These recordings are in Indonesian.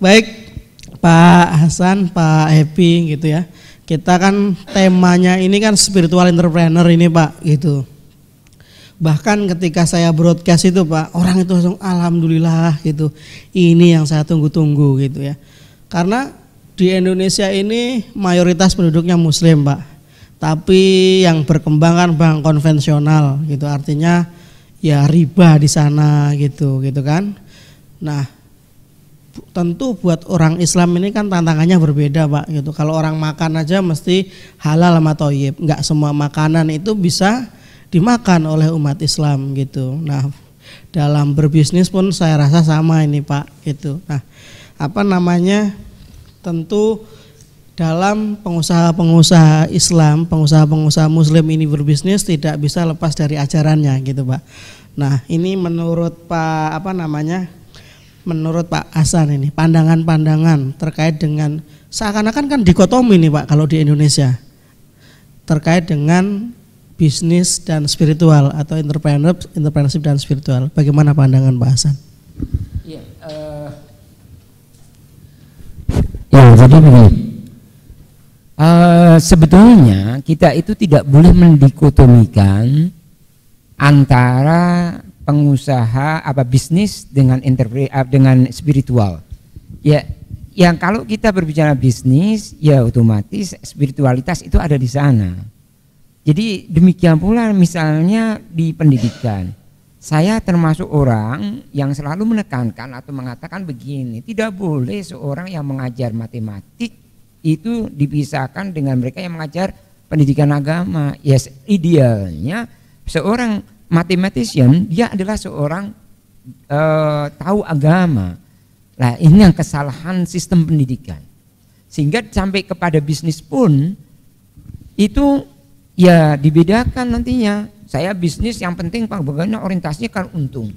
Baik Pak Hasan, Pak Happy gitu ya. Kita kan temanya ini kan spiritual entrepreneur ini Pak gitu. Bahkan ketika saya broadcast itu Pak, orang itu langsung alhamdulillah gitu. Ini yang saya tunggu-tunggu gitu ya. Karena di Indonesia ini mayoritas penduduknya muslim Pak. Tapi yang berkembang kan bank konvensional gitu. Artinya ya riba di sana gitu kan. Nah, tentu buat orang Islam ini kan tantangannya berbeda Pak gitu. Kalau orang makan aja mesti halal sama thayyib. Enggak semua makanan itu bisa dimakan oleh umat Islam gitu. Nah, dalam berbisnis pun saya rasa sama ini Pak gitu. Nah, tentu dalam pengusaha-pengusaha Islam, pengusaha-pengusaha muslim ini berbisnis tidak bisa lepas dari ajarannya gitu Pak. Nah, ini menurut menurut Pak Hasan ini pandangan-pandangan terkait dengan seakan-akan kan dikotomi nih Pak kalau di Indonesia terkait dengan bisnis dan spiritual atau entrepreneurship dan spiritual. Bagaimana pandangan Pak Hasan? Jadi begini, sebetulnya kita itu tidak boleh mendikotomikan antara pengusaha bisnis dengan dengan spiritual. Ya, yang kalau kita berbicara bisnis, ya otomatis spiritualitas itu ada di sana. Jadi demikian pula misalnya di pendidikan. Saya termasuk orang yang selalu menekankan atau mengatakan begini, tidak boleh seorang yang mengajar matematik itu dipisahkan dengan mereka yang mengajar pendidikan agama. Ya, idealnya seorang mathematician dia adalah seorang tahu agama. Nah, ini yang kesalahan sistem pendidikan. Sehingga sampai kepada bisnis pun itu ya dibedakan nantinya. Saya bisnis yang penting Pak, bagaimana orientasinya kan untung.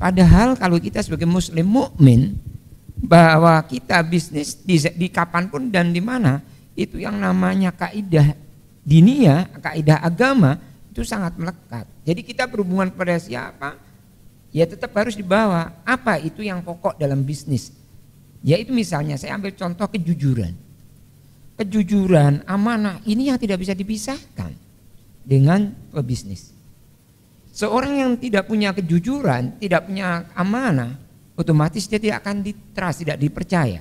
Padahal kalau kita sebagai muslim mukmin bahwa kita bisnis di kapanpun dan di mana itu yang namanya kaidah diniyah, kaidah agama itu sangat melekat. Jadi kita berhubungan kepada siapa, ya tetap harus dibawa. Apa itu yang pokok dalam bisnis? Yaitu misalnya saya ambil contoh kejujuran. Kejujuran, amanah, ini yang tidak bisa dipisahkan dengan pebisnis. Seorang yang tidak punya kejujuran, tidak punya amanah, otomatis dia tidak akan ditrust, tidak dipercaya.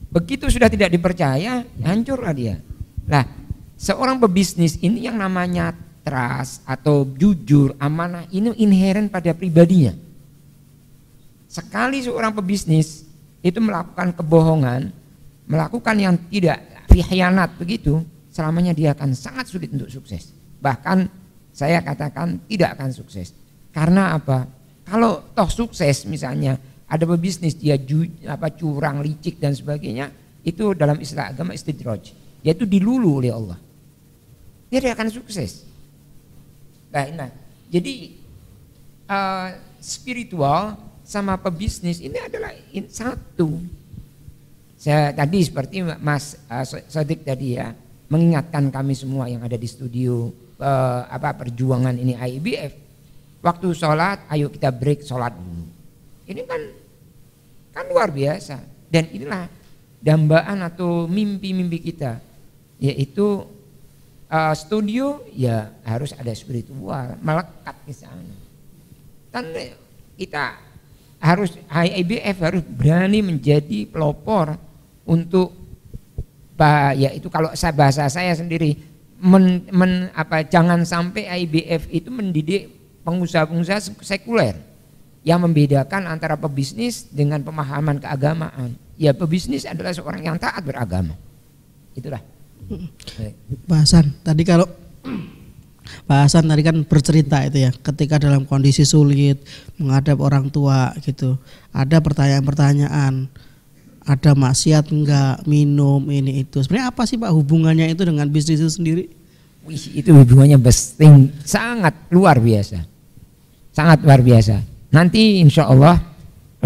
Begitu sudah tidak dipercaya, hancurlah dia. Nah, seorang pebisnis ini yang namanya trust atau jujur, amanah ini inheren pada pribadinya. Sekali seorang pebisnis itu melakukan kebohongan, melakukan yang tidak khianat begitu, selamanya dia akan sangat sulit untuk sukses. Bahkan saya katakan tidak akan sukses. Karena apa? Kalau toh sukses misalnya ada pebisnis dia curang, licik dan sebagainya, itu dalam istilah agama istidraj, yaitu dilulu oleh Allah. Dia tidak akan sukses. Nah, jadi spiritual sama pebisnis ini adalah satu. Saya tadi seperti Mas Sodik tadi ya mengingatkan kami semua yang ada di studio perjuangan ini IBF. Waktu sholat, ayo kita break sholat dulu. Ini kan luar biasa dan inilah dambaan atau mimpi-mimpi kita, yaitu studio ya harus ada spiritual melekat di sana. Kan kita harus IBF harus berani menjadi pelopor untuk yaitu kalau bahasa saya sendiri jangan sampai IBF itu mendidik pengusaha-pengusaha sekuler yang membedakan antara pebisnis dengan pemahaman keagamaan. Ya, pebisnis adalah seorang yang taat beragama. Itulah. Pak Hasan, tadi kalau Pak Hasan tadi kan bercerita itu ya, ketika dalam kondisi sulit menghadap orang tua gitu, ada pertanyaan-pertanyaan, ada maksiat enggak, minum ini itu. Sebenarnya apa sih Pak hubungannya itu dengan bisnis itu sendiri? Wih, itu hubungannya sangat luar biasa. Sangat luar biasa. Nanti insya Allah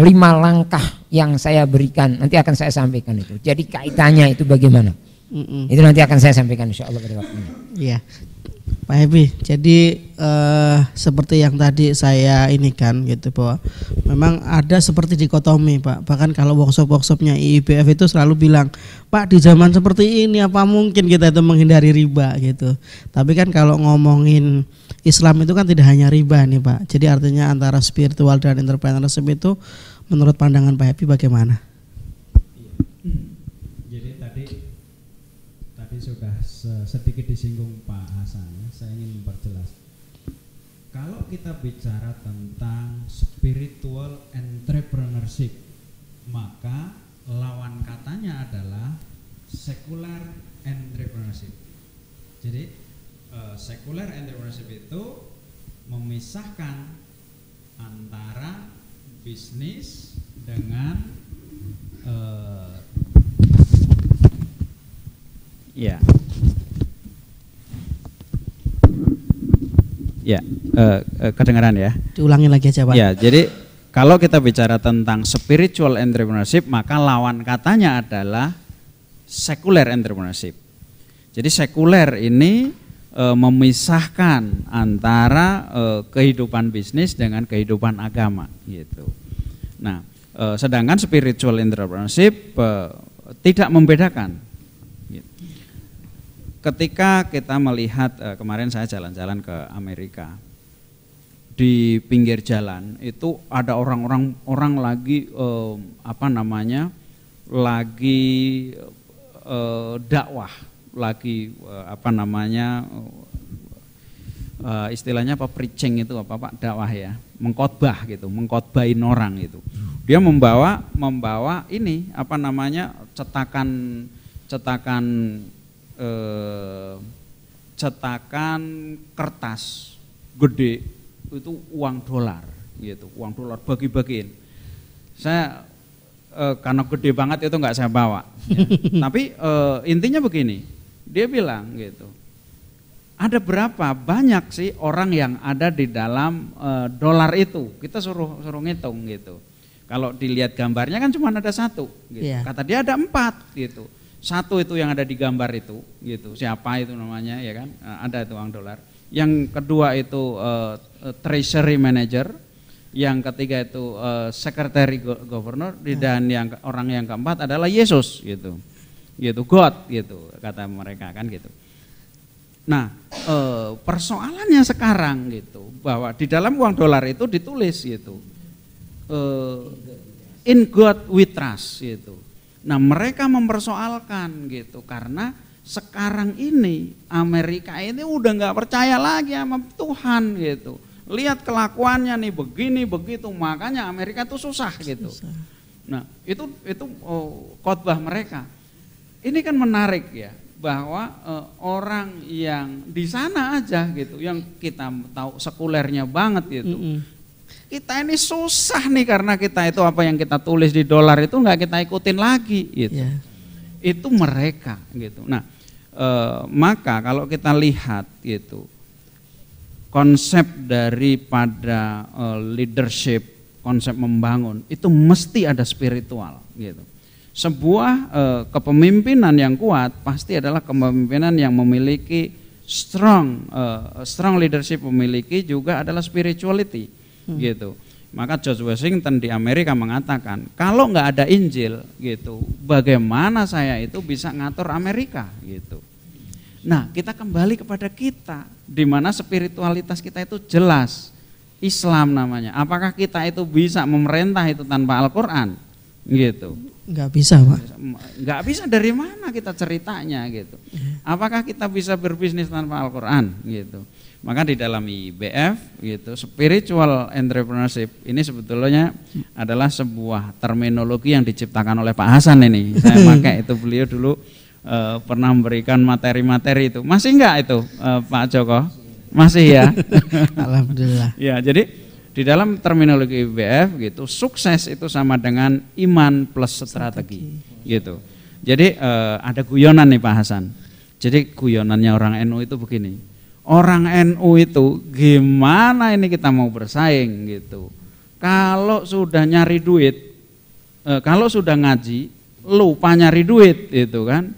5 langkah yang saya berikan nanti akan saya sampaikan itu. Jadi kaitannya itu bagaimana? Itu nanti akan saya sampaikan insya Allah pada waktunya. Iya. Pak Happy, jadi seperti yang tadi saya ini kan gitu, bahwa memang ada seperti dikotomi Pak. Bahkan kalau workshop-workshopnya IIBF itu selalu bilang, Pak di zaman seperti ini apa mungkin kita itu menghindari riba gitu. Tapi kan kalau ngomongin Islam itu kan tidak hanya riba nih Pak. Jadi artinya antara spiritual dan entrepreneurship itu menurut pandangan Pak Happy bagaimana? Jadi tadi sudah sedikit disinggung Pak Hasan, saya ingin memperjelas. Kalau kita bicara tentang spiritual entrepreneurship, maka lawan katanya adalah secular entrepreneurship. Jadi secular entrepreneurship itu memisahkan antara bisnis dengan kedengaran ya. Diulangi lagi aja Pak. Ya, jadi kalau kita bicara tentang spiritual entrepreneurship, maka lawan katanya adalah secular entrepreneurship. Jadi sekuler ini memisahkan antara kehidupan bisnis dengan kehidupan agama gitu. Nah, sedangkan spiritual entrepreneurship tidak membedakan. Ketika kita melihat kemarin saya jalan-jalan ke Amerika, di pinggir jalan itu ada orang lagi lagi dakwah, lagi istilahnya apa, preaching itu apa Pak, dakwah ya, mengkhotbah gitu, mengkhotbahin orang itu. Dia membawa ini cetakan kertas gede itu uang dolar gitu, uang dolar bagi-bagiin. Saya karena gede banget itu nggak saya bawa ya. Tapi intinya begini, dia bilang gitu, ada berapa banyak sih orang yang ada di dalam dolar itu, kita suruh ngitung gitu. Kalau dilihat gambarnya kan cuma ada satu gitu. Yeah. Kata dia ada 4 gitu. Satu itu yang ada di gambar itu gitu, siapa itu namanya ya kan, ada itu uang dolar. Yang kedua itu treasury manager, yang ketiga itu secretary governor, dan orang yang keempat adalah Yesus gitu, God gitu kata mereka kan gitu. Nah persoalannya sekarang gitu, bahwa di dalam uang dolar itu ditulis gitu, in God we trust gitu. Nah mereka mempersoalkan gitu, karena sekarang ini Amerika ini udah nggak percaya lagi sama Tuhan gitu. Lihat kelakuannya nih begini begitu, makanya Amerika tuh susah gitu. Nah itu khotbah mereka. Ini kan menarik ya, bahwa orang yang di sana aja gitu, yang kita tahu sekulernya banget gitu. Kita ini susah nih, karena kita itu apa yang kita tulis di dolar itu nggak kita ikutin lagi gitu. Yeah. Itu mereka gitu. Nah maka kalau kita lihat gitu, konsep daripada leadership, konsep membangun itu mesti ada spiritual gitu. Sebuah kepemimpinan yang kuat pasti adalah kepemimpinan yang memiliki strong leadership, memiliki juga adalah spirituality gitu. Maka George Washington di Amerika mengatakan, kalau nggak ada Injil gitu, bagaimana saya itu bisa ngatur Amerika gitu. Nah kita kembali kepada kita, di mana spiritualitas kita itu jelas, Islam namanya. Apakah kita itu bisa memerintah itu tanpa Al-Quran gitu? Nggak bisa Pak. Nggak bisa, dari mana kita ceritanya gitu. Apakah kita bisa berbisnis tanpa Al-Quran gitu. Maka di dalam IBF gitu, spiritual entrepreneurship ini sebetulnya adalah sebuah terminologi yang diciptakan oleh Pak Hasan ini. Saya pakai itu, beliau dulu pernah memberikan materi-materi itu. Masih enggak itu Pak Joko? Masih ya. Alhamdulillah. Ya, jadi di dalam terminologi IBF gitu, sukses itu sama dengan iman plus strategi gitu. Jadi ada guyonan nih Pak Hasan. Jadi guyonannya orang NU itu begini. Orang NU itu gimana ini kita mau bersaing gitu. Kalau sudah nyari duit, kalau sudah ngaji lupa nyari duit itu kan.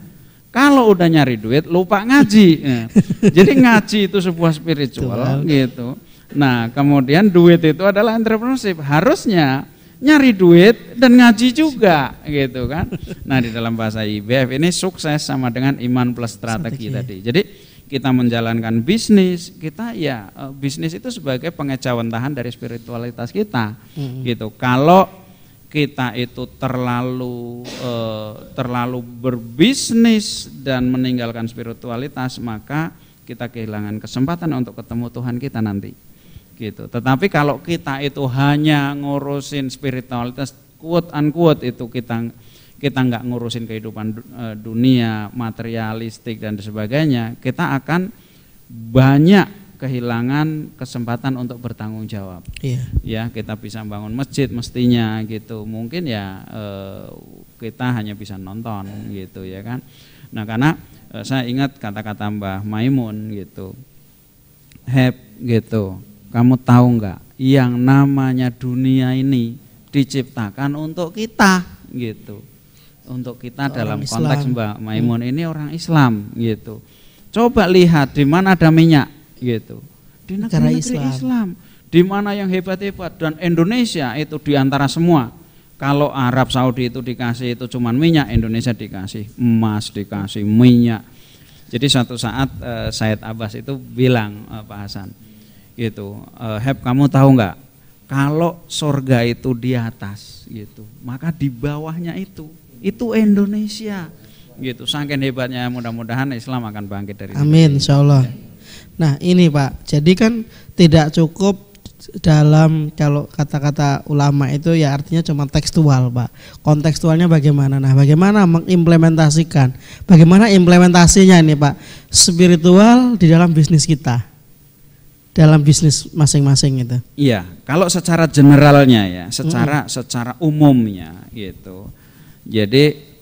Kalau udah nyari duit lupa ngaji. Nah, jadi ngaji itu sebuah spiritual gitu. Nah, kemudian duit itu adalah entrepreneurship. Harusnya nyari duit dan ngaji juga gitu kan. Nah, di dalam bahasa IBF ini sukses sama dengan iman plus strategi tadi. Jadi kita menjalankan bisnis, kita ya bisnis itu sebagai pengejawantahan dari spiritualitas kita gitu. Kalau kita itu terlalu berbisnis dan meninggalkan spiritualitas, maka kita kehilangan kesempatan untuk ketemu Tuhan kita nanti gitu. Tetapi kalau kita itu hanya ngurusin spiritualitas, quote unquote itu kita nggak ngurusin kehidupan dunia, materialistik dan sebagainya, kita akan banyak kehilangan kesempatan untuk bertanggung jawab. Ya, kita bisa bangun masjid mestinya gitu. Mungkin ya kita hanya bisa nonton gitu ya kan. Nah, karena saya ingat kata-kata Mbah Maimun gitu. Gitu. Kamu tahu nggak, yang namanya dunia ini diciptakan untuk kita gitu. Untuk kita dalam konteks Mbak Maimun ini orang Islam gitu. Coba lihat di mana ada minyak gitu. Di negeri Islam. Di mana yang hebat-hebat, dan Indonesia itu diantara semua. Kalau Arab Saudi itu dikasih itu cuman minyak, Indonesia dikasih emas, dikasih minyak. Jadi suatu saat Said Abbas itu bilang, Pak Hasan gitu, kamu tahu nggak, kalau surga itu di atas gitu, maka di bawahnya itu Indonesia gitu. Saking hebatnya, mudah-mudahan Islam akan bangkit dari amin insyaallah. Nah ini Pak, jadi kan tidak cukup dalam, kalau kata-kata ulama itu ya artinya cuma tekstual Pak. Kontekstualnya bagaimana? Nah bagaimana mengimplementasikan, bagaimana implementasinya ini Pak, spiritual di dalam bisnis kita, dalam bisnis masing-masing itu. Iya, kalau secara generalnya ya, secara umumnya gitu. Jadi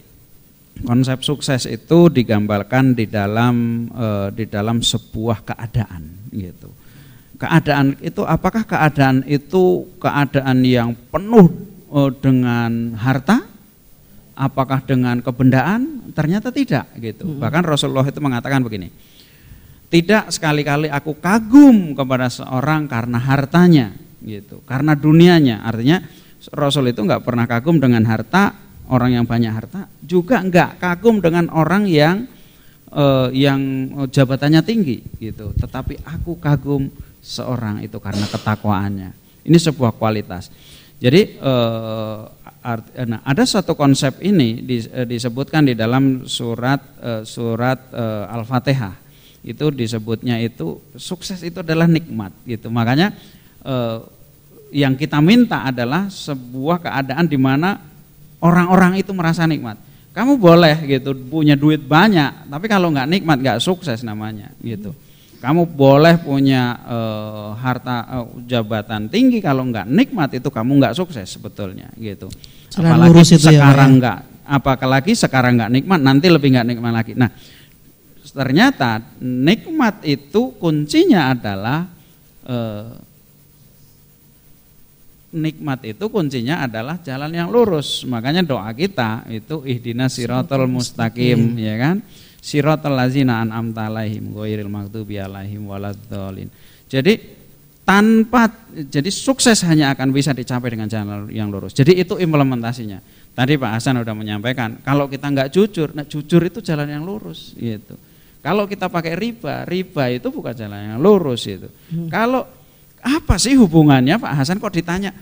konsep sukses itu digambarkan di dalam sebuah keadaan gitu. Keadaan itu, apakah keadaan itu keadaan yang penuh dengan harta? Apakah dengan kebendaan? Ternyata tidak gitu. Bahkan Rasulullah itu mengatakan begini, tidak sekali-kali aku kagum kepada seorang karena hartanya gitu, karena dunianya. Artinya Rasul itu enggak pernah kagum dengan harta, orang yang banyak harta, juga enggak kagum dengan orang yang jabatannya tinggi gitu. Tetapi aku kagum seorang itu karena ketakwaannya. Ini sebuah kualitas. Jadi ada satu konsep ini disebutkan di dalam surat Al-Fatihah. Itu disebutnya itu sukses itu adalah nikmat gitu. Makanya yang kita minta adalah sebuah keadaan di mana orang-orang itu merasa nikmat. Kamu boleh gitu punya duit banyak, tapi kalau nggak nikmat nggak sukses namanya gitu. Kamu boleh punya harta jabatan tinggi, kalau nggak nikmat itu kamu nggak sukses sebetulnya gitu. Apalagi sekarang nggak, apalagi sekarang nggak nikmat, nanti lebih nggak nikmat lagi. Nah, ternyata nikmat itu kuncinya adalah jalan yang lurus. Makanya doa kita itu ihdinas siratal mustaqim, ya kan? Siratal ladzina an'amta 'alaihim ghairil maghdubi 'alaihim waladdallin. Jadi sukses hanya akan bisa dicapai dengan jalan yang lurus. Jadi itu implementasinya. Tadi Pak Hasan udah menyampaikan, kalau kita nggak jujur, nah jujur itu jalan yang lurus gitu. Kalau kita pakai riba itu bukan jalan yang lurus itu. Kalau apa sih hubungannya Pak Hasan kok ditanya,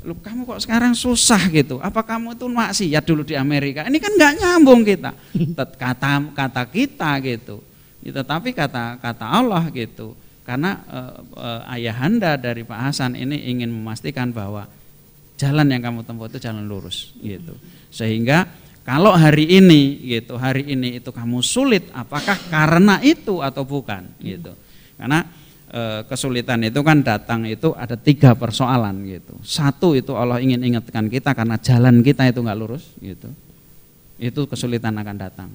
lu kamu kok sekarang susah gitu, apa kamu itu maksiat dulu di Amerika? Ini kan nggak nyambung kita, kata kita gitu. Tetapi kata Allah gitu, karena ayahanda dari Pak Hasan ini ingin memastikan bahwa jalan yang kamu tempuh itu jalan lurus gitu. Sehingga kalau hari ini itu kamu sulit, apakah karena itu atau bukan gitu. Karena kesulitan itu kan datang itu ada 3 persoalan gitu. Satu itu Allah ingin ingatkan kita karena jalan kita itu nggak lurus gitu. Itu kesulitan akan datang.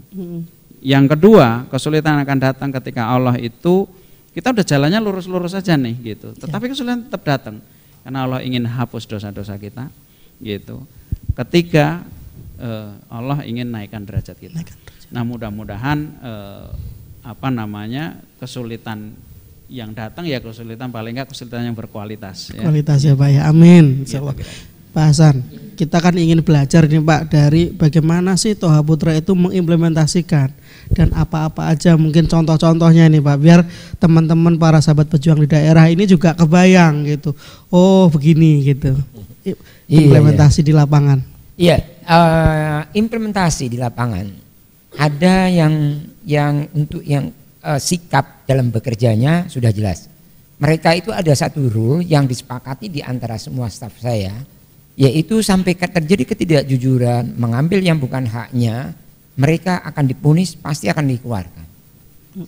Yang kedua, kesulitan akan datang ketika Allah itu kita udah jalannya lurus-lurus saja nih gitu. Tetapi kesulitan tetap datang karena Allah ingin hapus dosa-dosa kita gitu. Ketiga, Allah ingin naikkan derajat kita. Nah, mudah-mudahan kesulitan yang datang ya kesulitan, paling enggak kesulitan yang berkualitas ya. Kualitas ya Pak ya, amin insyaallah. Pak Hasan, kita kan ingin belajar nih Pak dari bagaimana sih Toha Putra itu mengimplementasikan dan apa-apa aja mungkin contoh-contohnya nih Pak, biar teman-teman para sahabat pejuang di daerah ini juga kebayang gitu. Oh begini gitu. Implementasi di lapangan. Iya, implementasi di lapangan. Ada yang untuk yang sikap dalam bekerjanya sudah jelas. Mereka itu ada satu rule yang disepakati di antara semua staf saya, yaitu sampai terjadi ketidakjujuran, mengambil yang bukan haknya, mereka akan dipunis, pasti akan dikeluarkan.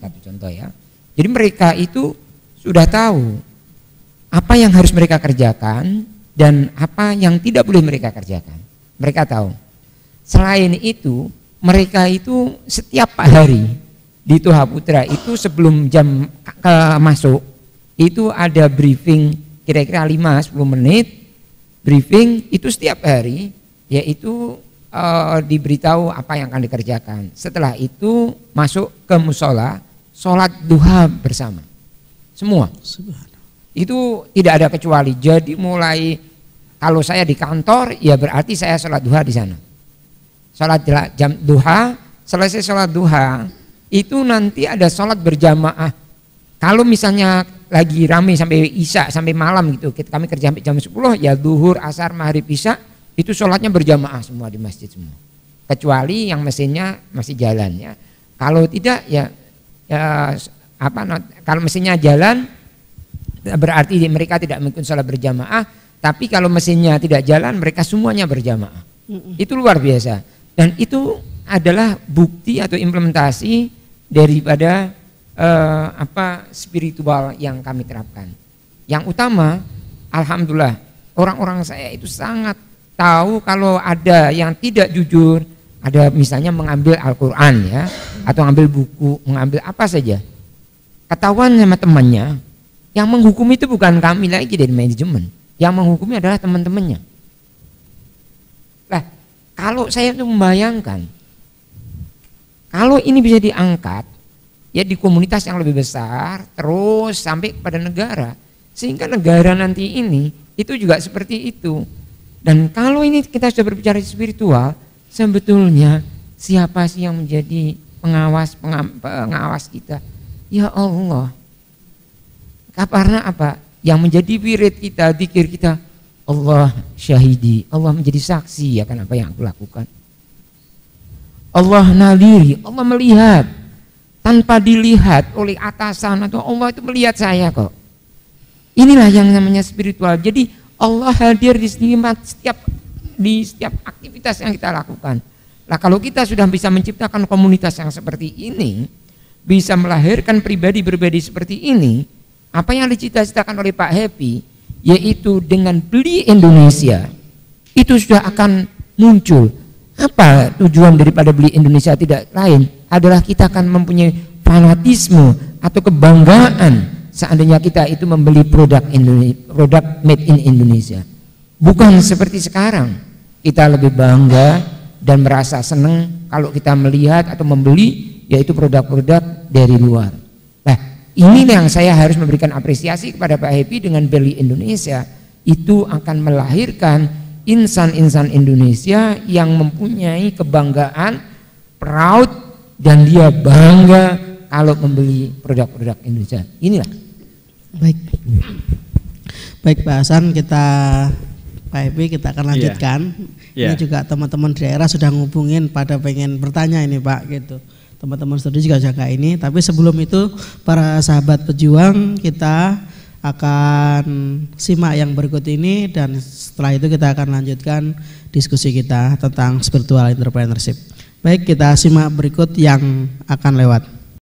Satu contoh ya. Jadi mereka itu sudah tahu apa yang harus mereka kerjakan dan apa yang tidak boleh mereka kerjakan. Mereka tahu. Selain itu, mereka itu setiap hari di Toha Putra itu sebelum jam masuk itu ada briefing kira-kira 5-10 menit briefing itu setiap hari, yaitu diberitahu apa yang akan dikerjakan. Setelah itu masuk ke musola, sholat duha bersama semua. Itu tidak ada kecuali. Jadi mulai kalau saya di kantor ya berarti saya sholat duha di sana. Sholat jam duha, selesai sholat duha itu nanti ada sholat berjamaah. Kalau misalnya lagi rame sampai isya sampai malam gitu, kami kerja sampai jam 10 ya duhur, asar, maghrib, isya itu sholatnya berjamaah semua di masjid semua. Kecuali yang mesinnya masih jalan ya. Kalau tidak ya kalau mesinnya jalan berarti mereka tidak mungkin sholat berjamaah. Tapi kalau mesinnya tidak jalan mereka semuanya berjamaah. Itu luar biasa. Dan itu adalah bukti atau implementasi daripada spiritual yang kami terapkan. Yang utama, alhamdulillah, orang-orang saya itu sangat tahu kalau ada yang tidak jujur, ada misalnya mengambil Al-Quran ya, atau mengambil buku, mengambil apa saja, ketahuan sama temannya, yang menghukum itu bukan kami lagi dari manajemen, yang menghukumi adalah teman-temannya. Nah, kalau saya itu membayangkan, kalau ini bisa diangkat ya di komunitas yang lebih besar terus sampai kepada negara, sehingga negara nanti ini itu juga seperti itu. Dan kalau ini kita sudah berbicara spiritual, sebetulnya siapa sih yang menjadi pengawas kita? Ya Allah. Karena apa? Yang menjadi wirid kita, zikir kita, Allah syahidi, Allah menjadi saksi akan apa yang aku lakukan. Allah nadiri, Allah melihat tanpa dilihat oleh atasan atau Allah itu melihat saya kok. Inilah yang namanya spiritual. Jadi Allah hadir di setiap aktivitas yang kita lakukan. Nah, kalau kita sudah bisa menciptakan komunitas yang seperti ini, bisa melahirkan pribadi-pribadi seperti ini, apa yang dicita-citakan oleh Pak Happy, yaitu dengan beli Indonesia, itu sudah akan muncul. Apa tujuan daripada beli Indonesia tidak lain adalah kita akan mempunyai fanatisme atau kebanggaan seandainya kita itu membeli produk made in Indonesia. Bukan seperti sekarang kita lebih bangga dan merasa senang kalau kita melihat atau membeli yaitu produk-produk dari luar. Nah, ini yang saya harus memberikan apresiasi kepada Pak Happy dengan beli Indonesia. Itu akan melahirkan insan-insan Indonesia yang mempunyai kebanggaan, proud, dan dia bangga kalau membeli produk-produk Indonesia. Inilah. Baik Pak Hasan, Pak Happy kita akan lanjutkan. Ini juga teman-teman daerah sudah ngubungin pada pengen bertanya ini Pak gitu. Teman-teman studi juga jaga ini. Tapi sebelum itu para sahabat pejuang kita akan simak yang berikut ini dan setelah itu kita akan lanjutkan diskusi kita tentang spiritual entrepreneurship. Baik, kita simak berikut yang akan lewat.